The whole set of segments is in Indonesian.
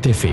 TV.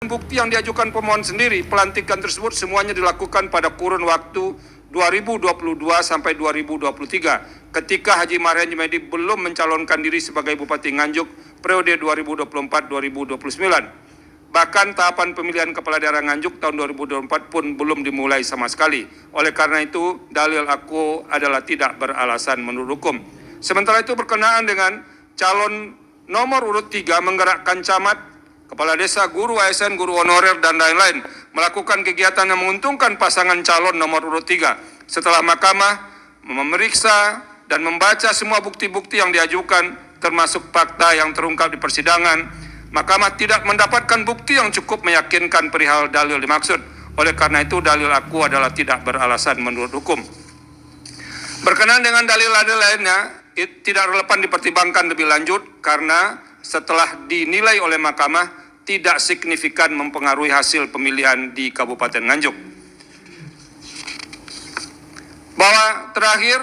Bukti yang diajukan pemohon sendiri, pelantikan tersebut semuanya dilakukan pada kurun waktu 2022 sampai 2023 ketika Haji Marian Jumaidi belum mencalonkan diri sebagai Bupati Nganjuk periode 2024-2029. Bahkan tahapan pemilihan kepala daerah Nganjuk tahun 2024 pun belum dimulai sama sekali. Oleh karena itu, dalil aku adalah tidak beralasan menurut hukum. Sementara itu berkenaan dengan calon nomor urut 3 menggerakkan camat, kepala desa, guru ASN, guru honorer, dan lain-lain melakukan kegiatan yang menguntungkan pasangan calon nomor urut 3. Setelah mahkamah memeriksa dan membaca semua bukti-bukti yang diajukan, termasuk fakta yang terungkap di persidangan, mahkamah tidak mendapatkan bukti yang cukup meyakinkan perihal dalil dimaksud. Oleh karena itu, dalil aku adalah tidak beralasan menurut hukum. Berkenaan dengan dalil-dalil lainnya, tidak relevan dipertimbangkan lebih lanjut karena setelah dinilai oleh mahkamah tidak signifikan mempengaruhi hasil pemilihan di Kabupaten Nganjuk. Bahwa terakhir,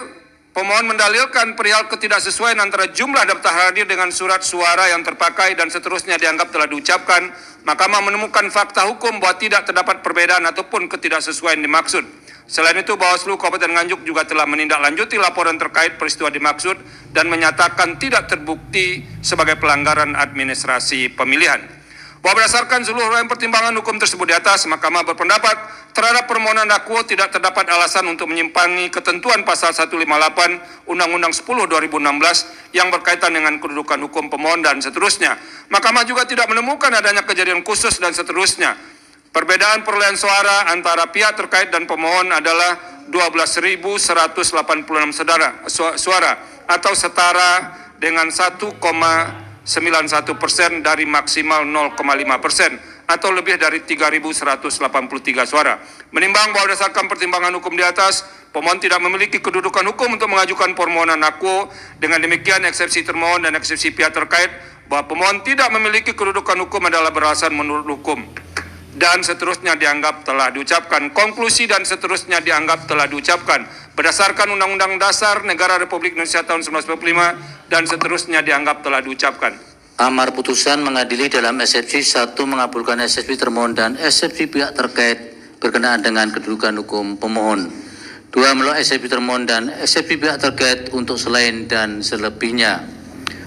pemohon mendalilkan perihal ketidaksesuaian antara jumlah daftar hadir dengan surat suara yang terpakai dan seterusnya dianggap telah diucapkan. Mahkamah menemukan fakta hukum bahwa tidak terdapat perbedaan ataupun ketidaksesuaian dimaksud. Selain itu, Bawaslu Kabupaten Nganjuk juga telah menindaklanjuti laporan terkait peristiwa dimaksud dan menyatakan tidak terbukti sebagai pelanggaran administrasi pemilihan. Bahwa berdasarkan seluruh pertimbangan hukum tersebut di atas, Mahkamah berpendapat terhadap permohonan dakwa tidak terdapat alasan untuk menyimpangi ketentuan pasal 158 Undang-Undang 10/2016 yang berkaitan dengan kedudukan hukum pemohon dan seterusnya. Mahkamah juga tidak menemukan adanya kejadian khusus dan seterusnya. Perbedaan perolehan suara antara pihak terkait dan pemohon adalah 12.186 suara atau setara dengan 1,91% dari maksimal 0,5% atau lebih dari 3.183 suara. Menimbang bahwa berdasarkan pertimbangan hukum di atas, pemohon tidak memiliki kedudukan hukum untuk mengajukan permohonan akuo. Dengan demikian, eksepsi termohon dan eksepsi pihak terkait bahwa pemohon tidak memiliki kedudukan hukum adalah beralasan menurut hukum. Dan seterusnya dianggap telah diucapkan. Konklusi dan seterusnya dianggap telah diucapkan berdasarkan Undang-Undang Dasar Negara Republik Indonesia tahun 1945 dan seterusnya dianggap telah diucapkan. Amar putusan mengadili dalam eksepsi 1 mengabulkan eksepsi termohon dan eksepsi pihak terkait berkenaan dengan kedudukan hukum pemohon. 2 menolak eksepsi termohon dan eksepsi pihak terkait untuk selain dan selebihnya.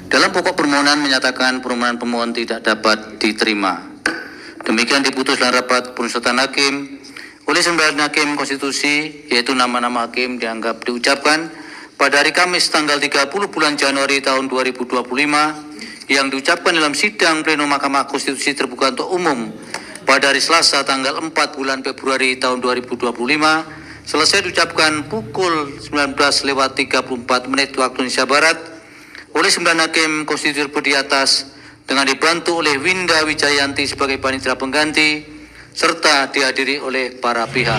Dalam pokok permohonan menyatakan permohonan pemohon tidak dapat diterima. Demikian diputus dalam rapat pemusatan hakim oleh 9 hakim konstitusi, yaitu nama-nama hakim dianggap diucapkan pada hari Kamis tanggal 30 bulan Januari tahun 2025 yang diucapkan dalam sidang pleno Mahkamah Konstitusi terbuka untuk umum pada hari Selasa tanggal 4 bulan Februari tahun 2025 selesai diucapkan pukul 19:34 waktu Indonesia Barat oleh 9 hakim konstitusi di atas dengan dibantu oleh Winda Wijayanti sebagai panitia pengganti serta dihadiri oleh para pihak.